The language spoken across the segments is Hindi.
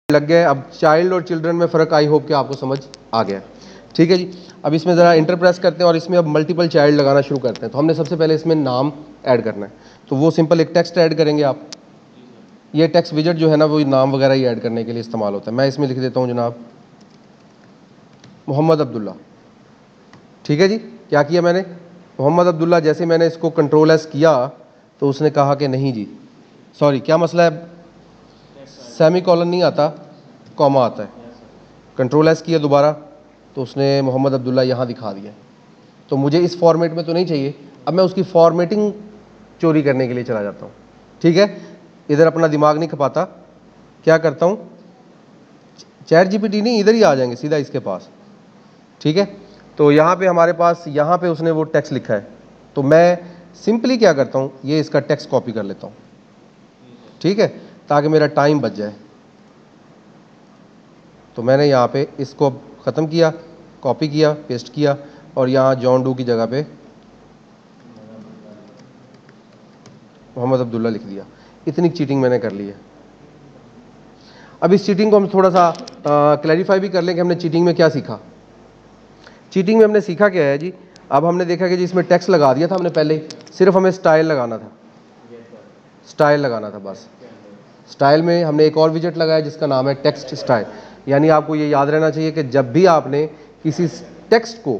लग गया है। अब चाइल्ड और चिल्ड्रन में फ़र्क आई होप कि आपको समझ आ गया है। ठीक है जी। अब इसमें ज़रा इंटर प्रेस करते हैं और इसमें अब मल्टीपल चाइल्ड लगाना शुरू करते हैं। तो हमने सबसे पहले इसमें नाम ऐड करना है, तो वो सिंपल एक टेक्स्ट ऐड करेंगे आप। ये टेक्स्ट विजेट जो है ना वो नाम वगैरह ही ऐड करने के लिए इस्तेमाल होता है। मैं इसमें लिख देता हूँ जनाब मोहम्मद अब्दुल्ला। ठीक है जी। क्या किया मैंने, मोहम्मद अब्दुल्ला। जैसे मैंने इसको कंट्रोल एस किया तो उसने कहा कि नहीं जी, सॉरी क्या मसला है, सेमी कॉलन नहीं आता, कॉमा आता है। कंट्रोल एस किया दोबारा तो उसने मोहम्मद अब्दुल्ला यहाँ दिखा दिया। तो मुझे इस फॉर्मेट में तो नहीं चाहिए, अब मैं उसकी फॉर्मेटिंग चोरी करने के लिए चला जाता हूँ। ठीक है, इधर अपना दिमाग नहीं खपाता, क्या करता हूँ, चैट जीपीटी नहीं, इधर ही आ जाएंगे सीधा इसके पास। ठीक है, तो यहाँ पे हमारे पास, यहाँ पे उसने वो टेक्स्ट लिखा है, तो मैं सिंपली क्या करता हूँ, ये इसका टेक्स्ट कॉपी कर लेता हूँ। ठीक है, ताकि मेरा टाइम बच जाए। तो मैंने यहाँ पे इसको ख़त्म किया, कॉपी किया, पेस्ट किया और यहाँ जॉन डू की जगह पे मोहम्मद अब्दुल्ला लिख दिया। इतनी चीटिंग मैंने कर ली है। अब इस चीटिंग को हम थोड़ा सा क्लैरिफाई भी कर लें कि हमने चीटिंग में क्या सीखा। चीटिंग में हमने सीखा क्या है जी, अब हमने देखा कि जी इसमें टेक्स्ट लगा दिया था हमने पहले, सिर्फ हमें स्टाइल लगाना था, स्टाइल लगाना था बस। स्टाइल में हमने एक और विजेट लगाया जिसका नाम है टेक्स्ट स्टाइल। यानी आपको ये याद रहना चाहिए कि जब भी आपने किसी टेक्स्ट को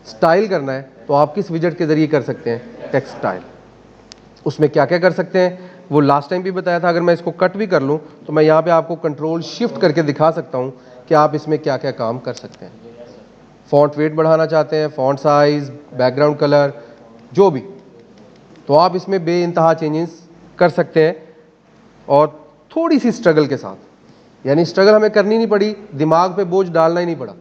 स्टाइल करना है तो आप किस विजेट के ज़रिए कर सकते हैं, टेक्स्ट स्टाइल। उसमें क्या क्या कर सकते हैं वो लास्ट टाइम भी बताया था। अगर मैं इसको कट भी कर लूँ तो मैं यहाँ पे आपको कंट्रोल शिफ्ट करके दिखा सकता हूँ कि आप इसमें क्या क्या काम कर सकते हैं। फॉन्ट वेट बढ़ाना चाहते हैं, फॉन्ट साइज, बैकग्राउंड कलर, जो भी, तो आप इसमें बेइंतहा चेंजेस कर सकते हैं और थोड़ी सी स्ट्रगल के साथ। यानी स्ट्रगल हमें करनी नहीं पड़ी, दिमाग पे बोझ डालना ही नहीं पड़ा।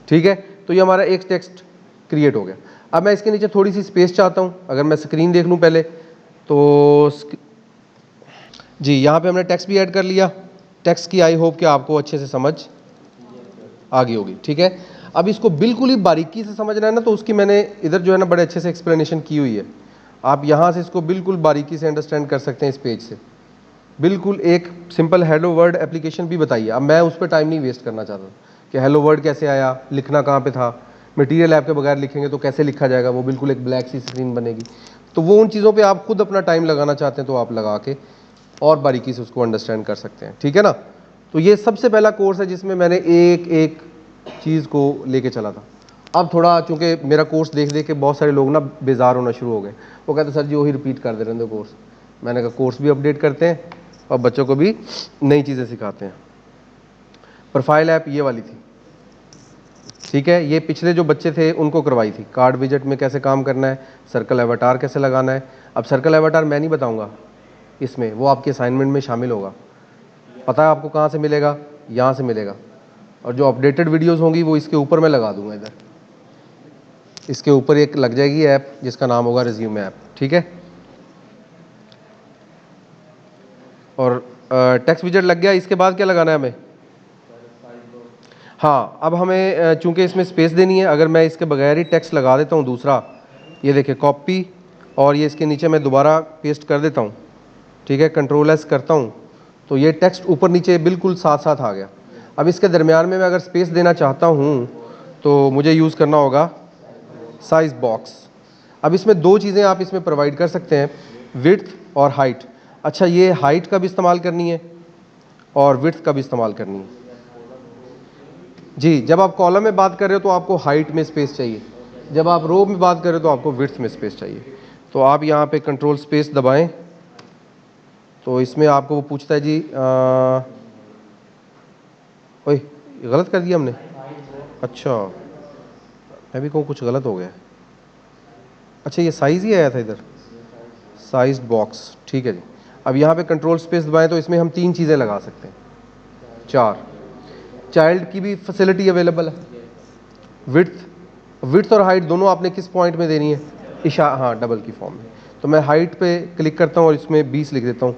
ठीक है, तो ये हमारा एक टेक्स्ट क्रिएट हो गया। अब मैं इसके नीचे थोड़ी सी स्पेस चाहता हूँ। अगर मैं स्क्रीन देख लूँ पहले तो जी यहाँ पे हमने टेक्स्ट भी ऐड कर लिया। टेक्स्ट की आई होप कि आपको अच्छे से समझ आ गई होगी। ठीक है, अब इसको बिल्कुल ही बारीकी से समझना है ना, तो उसकी मैंने इधर जो है ना बड़े अच्छे से एक्सप्लेनेशन की हुई है। आप यहाँ से इसको बिल्कुल बारीकी से अंडरस्टैंड कर सकते हैं इस पेज से। बिल्कुल एक सिंपल हेलो वर्ड एप्लीकेशन भी बताइए। अब मैं उस पर टाइम नहीं वेस्ट करना चाहता कि हेलो वर्ड कैसे आया, लिखना कहाँ पे था, मटेरियल ऐप के बगैर लिखेंगे तो कैसे लिखा जाएगा, वो बिल्कुल एक ब्लैक सी स्क्रीन बनेगी। तो वो उन चीज़ों पे आप खुद अपना टाइम लगाना चाहते हैं तो आप लगा के और बारीकी से उसको अंडरस्टैंड कर सकते हैं। ठीक है ना, तो ये सबसे पहला कोर्स है जिसमें मैंने एक एक चीज़ को लेके चला था। अब थोड़ा चूँकि मेरा कोर्स देख देख के बहुत सारे लोग ना बेजार होना शुरू हो गए, वो कहते सर जी वही रिपीट कर दे रहे हैं कोर्स। मैंने कहा कोर्स भी अपडेट करते हैं और बच्चों को भी नई चीज़ें सिखाते हैं। प्रोफाइल ऐप ये वाली थी। ठीक है, ये पिछले जो बच्चे थे उनको करवाई थी। कार्ड विजेट में कैसे काम करना है, सर्कल एवाटार कैसे लगाना है। अब सर्कल एवाटार मैं नहीं बताऊंगा इसमें, वो आपके असाइनमेंट में शामिल होगा। पता है आपको कहाँ से मिलेगा, यहाँ से मिलेगा। और जो अपडेटेड वीडियोस होंगी वो इसके ऊपर मैं लगा दूंगा। इधर इसके ऊपर एक लग जाएगी ऐप जिसका नाम होगा रिज्यूमे ऐप। ठीक है, और टेक्स्ट विजेट लग गया। इसके बाद क्या लगाना है हमें, हाँ अब हमें चूंकि इसमें स्पेस देनी है, अगर मैं इसके बगैर ही टेक्स्ट लगा देता हूँ दूसरा, ये देखिए कॉपी, और ये इसके नीचे मैं दोबारा पेस्ट कर देता हूँ। ठीक है, कंट्रोल एस करता हूँ तो ये टेक्स्ट ऊपर नीचे बिल्कुल साथ साथ आ गया। अब इसके दरमियान में मैं अगर स्पेस देना चाहता हूँ तो मुझे यूज़ करना होगा साइज बॉक्स। अब इसमें दो चीज़ें आप इसमें प्रोवाइड कर सकते हैं, विड्थ और हाइट। अच्छा, ये हाइट का भी इस्तेमाल करनी है और विड्थ का भी इस्तेमाल करनी है जी। जब आप कॉलम में बात कर रहे हो तो आपको हाइट में स्पेस चाहिए, जब आप रो में बात कर रहे हो तो आपको विड्थ में स्पेस चाहिए। तो आप यहाँ पे कंट्रोल स्पेस दबाएं तो इसमें आपको वो पूछता है जी ओए ये गलत कर दिया हमने, अच्छा मैं भी कहूँ कुछ गलत हो गया। अच्छा ये साइज़ ही आया था इधर, साइज बॉक्स। ठीक है जी। अब यहाँ पे कंट्रोल स्पेस दबाएं तो इसमें हम तीन चीज़ें लगा सकते हैं, चार। चाइल्ड की भी फैसिलिटी अवेलेबल है। विड्थ, विड्थ और हाइट दोनों आपने किस पॉइंट में देनी है, हाँ डबल की फॉर्म में। तो मैं हाइट पे क्लिक करता हूँ और इसमें 20 लिख देता हूँ,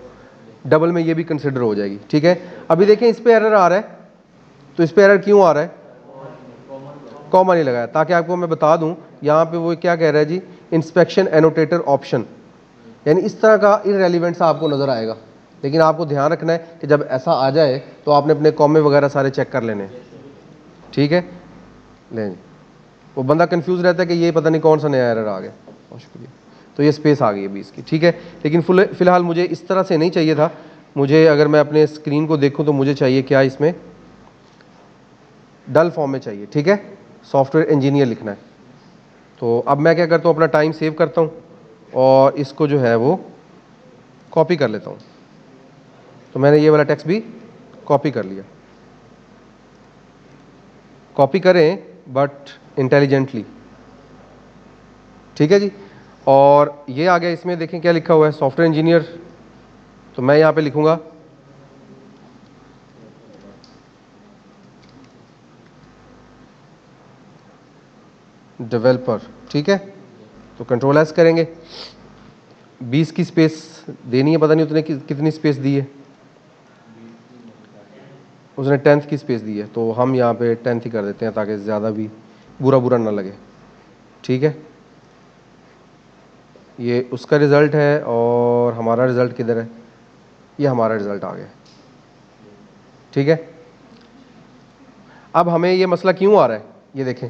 डबल में ये भी कंसिडर हो जाएगी। ठीक है, अभी देखें इस पे एरर आ रहा है, तो इस पे एरर क्यों आ रहा है, कॉमा नहीं लगाया। ताकि आपको मैं बता दूं यहाँ पे वो क्या कह रहा है जी, इंस्पेक्शन एनोटेटर ऑप्शन, यानी इस तरह का इररेलेवेंट सा आपको नजर आएगा। लेकिन आपको ध्यान रखना है कि जब ऐसा आ जाए तो आपने अपने कॉमे वगैरह सारे चेक कर लेने, ठीक है। लें, वो बंदा कंफ्यूज रहता है कि ये पता नहीं कौन सा नया एरर आ गया। बहुत शुक्रिया। तो ये स्पेस आ गई है 20 की, ठीक है। लेकिन फिलहाल मुझे इस तरह से नहीं चाहिए था। मुझे, अगर मैं अपने स्क्रीन को देखूं तो मुझे चाहिए क्या, इसमें डल फॉर्म में चाहिए, ठीक है। सॉफ्टवेयर इंजीनियर लिखना है। तो अब मैं क्या करता हूँ, अपना टाइम सेव करता हूँ और इसको जो है वो कॉपी कर लेता हूँ। तो मैंने ये वाला टेक्स्ट भी कॉपी कर लिया। कॉपी करें बट इंटेलिजेंटली, ठीक है जी। और ये आ गया, इसमें देखें क्या लिखा हुआ है, सॉफ्टवेयर इंजीनियर। तो मैं यहाँ पे लिखूंगा डेवलपर, ठीक है। तो कंट्रोल एस करेंगे। 20 की स्पेस देनी है, पता नहीं उसने कितनी स्पेस दी है। उसने 10th की स्पेस दी है, तो हम यहाँ पे 10th ही कर देते हैं ताकि ज़्यादा भी बुरा बुरा ना लगे, ठीक है। ये उसका रिज़ल्ट है और हमारा रिज़ल्ट किधर है, ये हमारा रिज़ल्ट आ गया, ठीक है। अब हमें ये मसला क्यों आ रहा है, ये देखें,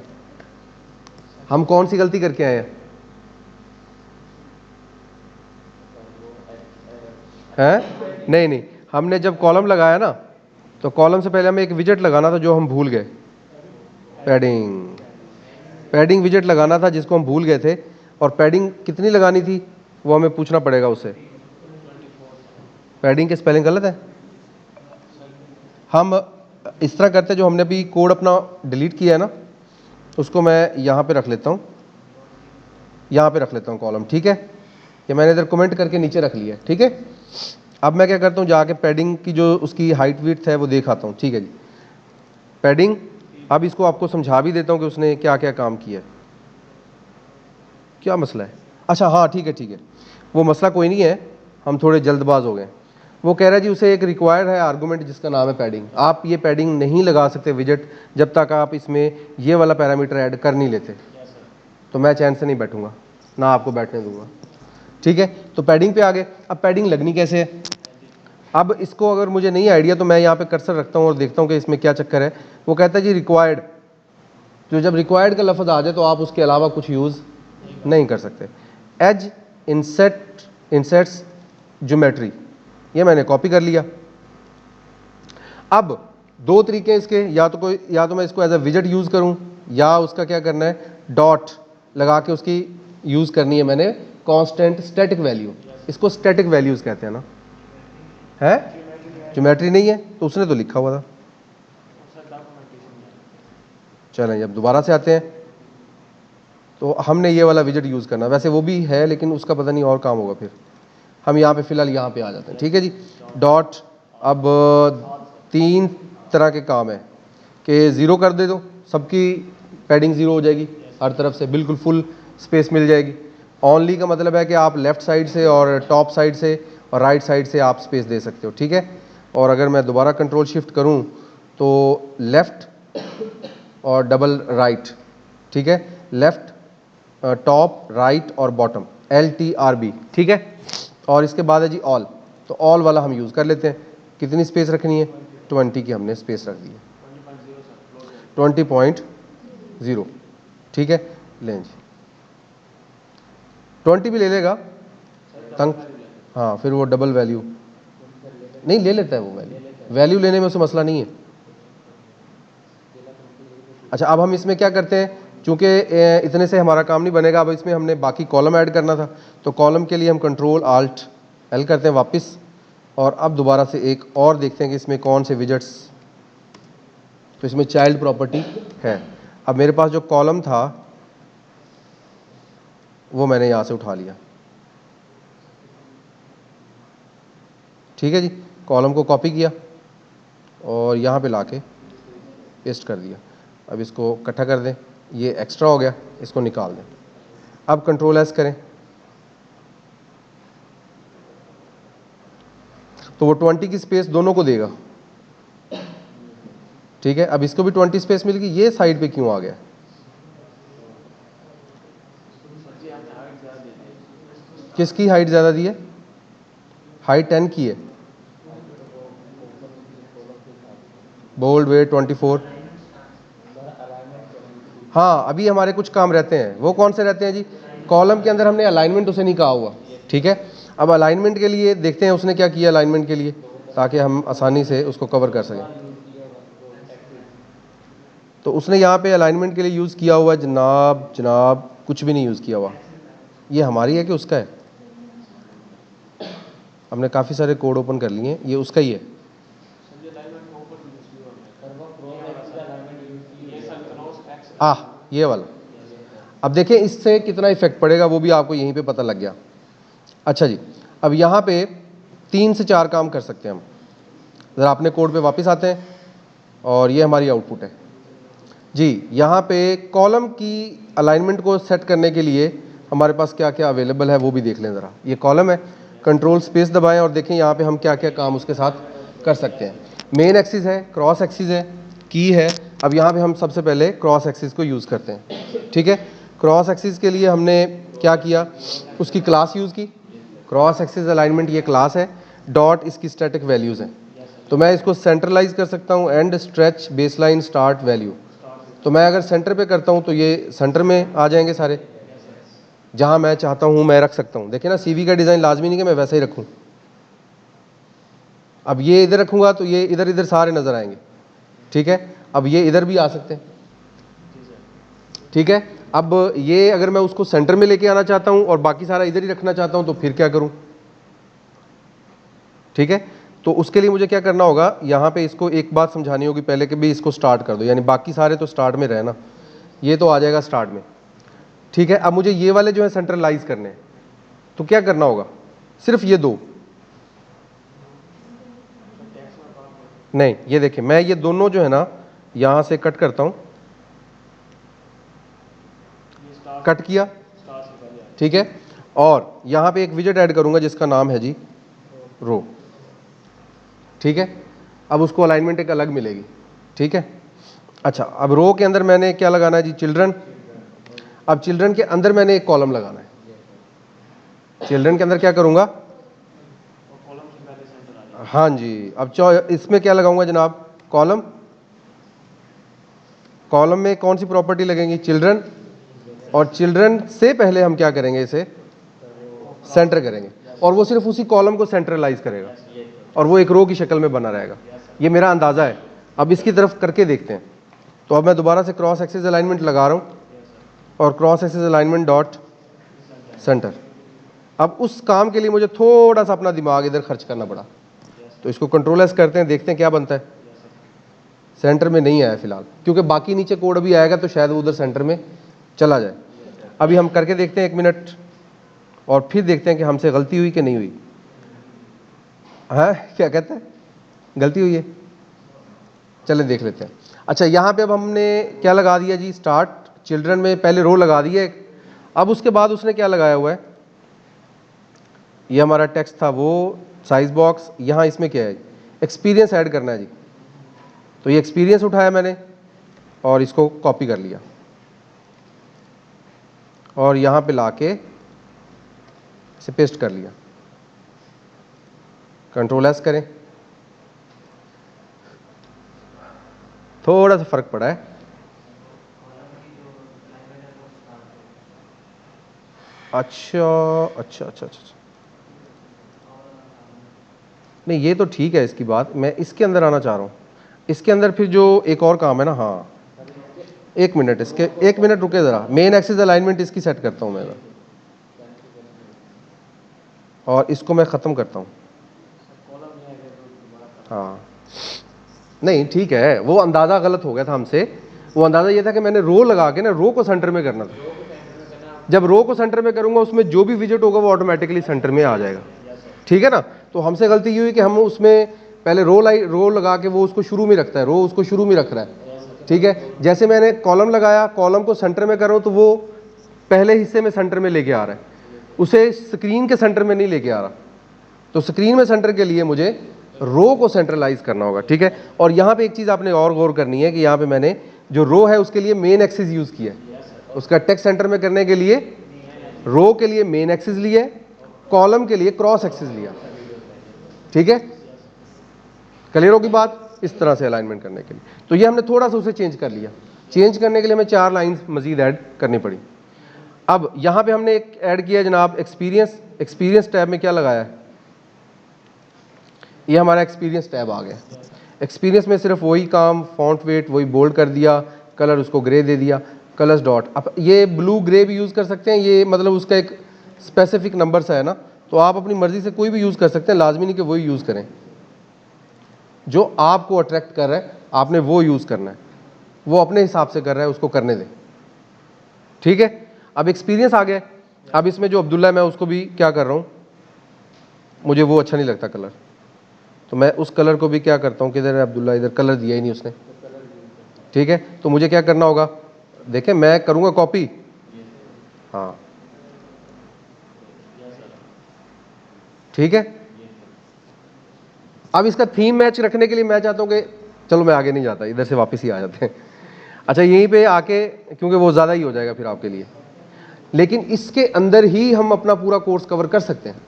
हम कौन सी गलती करके आए हैं? नहीं नहीं, हमने जब कॉलम लगाया ना, तो कॉलम से पहले हमें एक विजेट लगाना था जो हम भूल गए, पैडिंग। पैडिंग विजेट लगाना था जिसको हम भूल गए थे। और पैडिंग कितनी लगानी थी वो हमें पूछना पड़ेगा उससे। पैडिंग के स्पेलिंग गलत है। हम इस तरह करते हैं, जो हमने अभी कोड अपना डिलीट किया है ना, उसको मैं यहाँ पे रख लेता हूँ, यहाँ पे रख लेता हूँ कॉलम, ठीक है। ये मैंने इधर कमेंट करके नीचे रख लिया है, ठीक है। अब मैं क्या करता हूँ, जाके पैडिंग की जो उसकी हाइट विड्थ है वो देखाता हूँ, ठीक है जी। पैडिंग, अब इसको आपको समझा भी देता हूँ कि उसने क्या क्या काम किया है। क्या मसला है? अच्छा हाँ, ठीक है ठीक है, वो मसला कोई नहीं है, हम थोड़े जल्दबाज हो गए। वो कह रहा है जी उसे एक रिक्वायर्ड है आर्गूमेंट जिसका नाम है पैडिंग। आप ये पैडिंग नहीं लगा सकते विजेट जब तक आप इसमें ये वाला पैरामीटर ऐड कर नहीं लेते। तो मैं चैन से नहीं बैठूंगा, ना आपको बैठने दूंगा, ठीक है। तो पैडिंग पे आ गए। अब पैडिंग लगनी कैसे है, अब इसको अगर मुझे नहीं आइडिया तो मैं यहाँ पे कर्सर रखता हूँ और देखता हूँ कि इसमें क्या चक्कर है। वो कहता है जी रिक्वायर्ड, तो जब रिक्वायर्ड का लफ्ज़ आ जाए तो आप उसके अलावा कुछ यूज़ नहीं कर सकते। एज इंसेट्स ज्योमेट्री, ये मैंने कॉपी कर लिया। अब दो तरीके हैं इसके, या तो मैं इसको एज ए विजेट यूज़ करूँ, या उसका क्या करना है, डॉट लगा के उसकी यूज़ करनी है मैंने कांस्टेंट स्टैटिक वैल्यू। इसको स्टैटिक वैल्यूज़ कहते हैं ना, है ज्योमेट्री नहीं है, तो उसने तो लिखा हुआ था। चलें जब दोबारा से आते हैं तो हमने ये वाला विजेट यूज़ करना, वैसे वो भी है लेकिन उसका पता नहीं और काम होगा। फिर हम यहाँ पे फ़िलहाल यहाँ पे आ जाते हैं, ठीक है जी। डॉट, अब 3 तरह के काम है कि ज़ीरो कर दे दो, सबकी पैडिंग ज़ीरो हो जाएगी, हर तरफ से बिल्कुल फुल स्पेस मिल जाएगी। ऑनली का मतलब है कि आप लेफ़्ट साइड से और टॉप साइड से और राइट साइड से आप स्पेस दे सकते हो, ठीक है। और अगर मैं दोबारा कंट्रोल शिफ्ट करूँ तो लेफ़्ट और डबल राइट, ठीक है। लेफ़्ट, टॉप, राइट और बॉटम, LTRB, ठीक है। और इसके बाद है जी ऑल, तो ऑल वाला हम यूज़ कर लेते हैं। कितनी स्पेस रखनी है, 20 की हमने स्पेस रख दी है, 20.0, ठीक है। लें जी 20 भी ले लेगा तंग, हाँ फिर वो डबल वैल्यू नहीं ले लेता है, वो वैल्यू लेने में उसे मसला नहीं है। अच्छा अब हम इसमें क्या करते हैं, चूंकि इतने से हमारा काम नहीं बनेगा, अब इसमें हमने बाकी कॉलम ऐड करना था, तो कॉलम के लिए हम कंट्रोल आल्ट एल करते हैं वापस, और अब दोबारा से एक और देखते हैं कि इसमें कौन से विजेट्स। तो इसमें चाइल्ड प्रॉपर्टी है। अब मेरे पास जो कॉलम था वो मैंने यहाँ से उठा लिया, ठीक है जी। कॉलम को कॉपी किया और यहाँ पे लाके पेस्ट कर दिया। अब इसको इकट्ठा कर दें, ये एक्स्ट्रा हो गया, इसको निकाल दें। अब कंट्रोल एस करें तो वो 20 की स्पेस दोनों को देगा, ठीक है। अब इसको भी 20 स्पेस मिल गई, ये साइड पे क्यों आ गया, किसकी हाइट ज़्यादा दी है, हाइट 10 की है, बोल्ड वेट 24। हाँ, अभी हमारे कुछ काम रहते हैं, वो कौन से रहते हैं जी? कॉलम के अंदर हमने अलाइनमेंट उसे नहीं कहा हुआ, ठीक है। अब अलाइनमेंट के लिए देखते हैं उसने क्या किया अलाइनमेंट के लिए, ताकि हम आसानी से उसको कवर कर सकें। तो उसने यहाँ पे अलाइनमेंट के लिए यूज़ किया हुआ जनाब कुछ भी नहीं यूज़ किया हुआ। ये हमारी है कि उसका है? हमने काफ़ी सारे कोड ओपन कर लिए हैं, ये उसका ही है। ये वाला। अब देखें इससे कितना इफेक्ट पड़ेगा वो भी आपको यहीं पे पता लग गया। अच्छा जी, अब यहाँ पे 3 से 4 काम कर सकते हैं हम। ज़रा अपने कोड पे वापस आते हैं और ये हमारी आउटपुट है जी। यहाँ पे कॉलम की अलाइनमेंट को सेट करने के लिए हमारे पास क्या क्या अवेलेबल है वो भी देख लें ज़रा। ये कॉलम है, कंट्रोल स्पेस दबाएं और देखें यहाँ पे हम क्या क्या काम उसके साथ कर सकते हैं। मेन एक्सिस है, क्रॉस एक्सिस है, की है। अब यहाँ पे हम सबसे पहले क्रॉस एक्सिस को यूज़ करते हैं, ठीक है। क्रॉस एक्सिस के लिए हमने क्या किया, उसकी क्लास यूज़ की। क्रॉस एक्सिस अलाइनमेंट ये क्लास है, डॉट इसकी स्टैटिक वैल्यूज़ हैं। तो मैं इसको सेंट्रलाइज कर सकता हूँ, and stretch baseline start value. तो मैं अगर सेंटर पे करता हूँ तो ये सेंटर में आ जाएंगे सारे, जहाँ मैं चाहता हूँ मैं रख सकता हूँ। देखिए ना, सीवी का डिज़ाइन लाजमी नहीं कि मैं वैसे ही रखूँ। अब ये इधर रखूँगा तो ये इधर इधर सारे नज़र आएंगे, ठीक है। अब ये इधर भी आ सकते हैं, ठीक है। अब ये अगर मैं उसको सेंटर में लेके आना चाहता हूँ और बाकी सारा इधर ही रखना चाहता हूँ तो फिर क्या करूँ, ठीक है। तो उसके लिए मुझे क्या करना होगा, यहाँ पे इसको एक बात समझानी होगी पहले कि भी इसको स्टार्ट कर दो, यानी बाकी सारे तो स्टार्ट में रहे ना, ये तो आ जाएगा स्टार्ट में, ठीक है। अब मुझे ये वाले जो है सेंट्रलाइज करने हैं, तो क्या करना होगा, सिर्फ ये दो नहीं, ये देखिए मैं ये दोनों जो है ना यहाँ से कट करता हूँ, कट किया, ठीक है। और यहाँ पे एक विजेट ऐड करूँगा जिसका नाम है जी रो, ठीक है। अब उसको अलाइनमेंट एक अलग मिलेगी, ठीक है। अच्छा, अब रो के अंदर मैंने क्या लगाना है जी, चिल्ड्रन। अब चिल्ड्रन के अंदर मैंने एक कॉलम लगाना है। चिल्ड्रन के अंदर क्या करूंगा, हाँ जी। अब इसमें क्या लगाऊंगा जनाब, कॉलम। कॉलम में कौन सी प्रॉपर्टी लगेंगी, चिल्ड्रन। और चिल्ड्रन से पहले हम क्या करेंगे, इसे सेंटर करेंगे, और वो सिर्फ उसी कॉलम को सेंट्रलाइज करेगा और वो एक रो की शक्ल में बना रहेगा। ये मेरा अंदाजा है। अब इसकी तरफ करके देखते हैं। तो अब मैं दोबारा से क्रॉस एक्सिस अलाइनमेंट लगा रहा हूँ और cross axis alignment dot centre. अब उस काम के लिए मुझे थोड़ा सा अपना दिमाग इधर खर्च करना पड़ा, तो इसको कंट्रोल एस करते हैं, देखते हैं क्या बनता है। सेंटर में नहीं आया फिलहाल, क्योंकि बाकी नीचे कोड अभी आएगा तो शायद वो उधर सेंटर में चला जाए। अभी हम करके देखते हैं 1 मिनट और फिर देखते हैं कि हमसे गलती हुई कि नहीं हुई। हाँ, क्या कहते हैं, गलती हुई है, चले देख लेते हैं। अच्छा, यहाँ पे अब हमने क्या लगा दिया जी, स्टार्ट। चिल्ड्रन में पहले रो लगा दी है। अब उसके बाद उसने क्या लगाया हुआ है, ये हमारा टेक्स्ट था वो साइज बॉक्स। यहाँ इसमें क्या है, एक्सपीरियंस ऐड करना है जी। तो ये एक्सपीरियंस उठाया मैंने और इसको कॉपी कर लिया और यहाँ पे लाके इसे पेस्ट कर लिया। कंट्रोल एस करें, थोड़ा सा फर्क पड़ा है। अच्छा, नहीं ये तो ठीक है इसकी बात, मैं इसके अंदर आना चाह रहा हूँ। इसके अंदर फिर जो एक और काम है ना, हाँ 1 मिनट, इसके 1 मिनट रुके ज़रा। मेन एक्सिस अलाइनमेंट इसकी सेट करता हूँ मैं और इसको मैं ख़त्म करता हूँ। हाँ नहीं ठीक है, वो अंदाज़ा गलत हो गया था हमसे। वो अंदाज़ा ये था कि मैंने रो लगा के ना, रो को सेंटर में करना था। जब रो को सेंटर में करूँगा उसमें जो भी विजिट होगा वो ऑटोमेटिकली सेंटर में आ जाएगा, ठीक है ना। तो हमसे गलती ये हुई कि हम उसमें पहले रो लगा के वो उसको शुरू में रखता है, रो उसको शुरू में रख रहा है, ठीक है। जैसे मैंने कॉलम लगाया, कॉलम को सेंटर में कर रहा हूँ तो वो पहले हिस्से में सेंटर में लेके आ रहा है, उसे स्क्रीन के सेंटर में नहीं लेके आ रहा। तो स्क्रीन में सेंटर के लिए मुझे रो को सेंट्रलाइज करना होगा, ठीक है। और यहाँ पे एक चीज़ आपने और गौर करनी है कि यहाँ पे मैंने जो रो है उसके लिए मेन एक्सिस यूज़ किया है। उसका टेक्स्ट सेंटर में करने के लिए रो के लिए मेन एक्सिस लिए, कॉलम के लिए क्रॉस एक्सिस लिया, ठीक है। क्लियर होगी बात। इस तरह से अलाइनमेंट करने के लिए। तो ये हमने थोड़ा सा उसे चेंज कर लिया। चेंज करने के लिए हमें 4 लाइंस मजीद ऐड करनी पड़ी। अब यहाँ पे हमने एक ऐड किया जनाब एक्सपीरियंस। एक्सपीरियंस टैब में क्या लगाया है, ये हमारा एक्सपीरियंस टैब आ गया। एक्सपीरियंस में सिर्फ वही काम, फॉन्ट वेट वही बोल्ड कर दिया, कलर उसको ग्रे दे दिया, कलर्स डॉट। अब ये ब्लू ग्रे भी यूज़ कर सकते हैं, ये मतलब उसका एक स्पेसिफिक नंबर सा है ना, तो आप अपनी मर्जी से कोई भी यूज़ कर सकते हैं, लाजमी नहीं कि वही यूज़ करें। जो आपको अट्रैक्ट कर रहा है आपने वो यूज़ करना है, वो अपने हिसाब से कर रहा है उसको करने दें, ठीक है। अब एक्सपीरियंस आ गया। अब इसमें जो अब्दुल्ला है मैं उसको भी क्या कर रहा हूँ, मुझे वो अच्छा नहीं लगता कलर, तो मैं उस कलर को भी क्या करता हूँ, किधर है अब्दुल्ला, इधर कलर दिया ही नहीं उसने, ठीक है। तो मुझे क्या करना होगा, देखें मैं करूँगा कॉपी, हाँ ठीक है। अब इसका थीम मैच रखने के लिए मैं चाहता हूँ कि चलो मैं आगे नहीं जाता, इधर से वापस ही आ जाते हैं। अच्छा यहीं पे आके, क्योंकि वो ज़्यादा ही हो जाएगा फिर आपके लिए, लेकिन इसके अंदर ही हम अपना पूरा कोर्स कवर कर सकते हैं।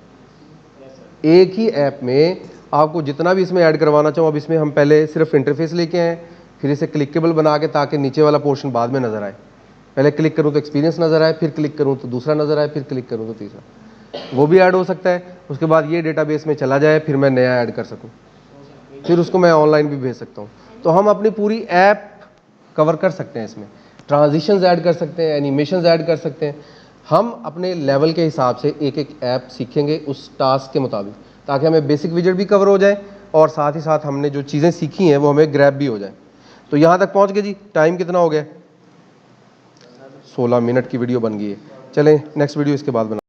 एक ही ऐप में आपको जितना भी इसमें ऐड करवाना चाहो, अब इसमें हम पहले सिर्फ इंटरफेस लेके आए, फिर इसे क्लिकेबल बना के ताकि नीचे वाला पोर्शन बाद में नजर आए। पहले क्लिक करूँ तो एक्सपीरियंस नजर आए, फिर क्लिक करूँ तो दूसरा नजर आए, फिर क्लिक करूँ तो तीसरा, वो भी ऐड हो सकता है। उसके बाद ये डेटाबेस में चला जाए, फिर मैं नया ऐड कर सकूँ, फिर उसको मैं ऑनलाइन भी भेज सकता हूँ। तो हम अपनी पूरी ऐप कवर कर सकते हैं। इसमें ट्रांजिशंस ऐड कर सकते हैं, एनिमेशंस ऐड कर सकते हैं। हम अपने लेवल के हिसाब से एक एक ऐप सीखेंगे उस टास्क के मुताबिक, ताकि हमें बेसिक विजेट भी कवर हो जाए और साथ ही साथ हमने जो चीज़ें सीखी हैं वो हमें ग्रैब भी हो जाए। तो यहाँ तक पहुँच गए जी। टाइम कितना हो गया, 16 मिनट की वीडियो बन गई है। चलें नेक्स्ट वीडियो इसके बाद बना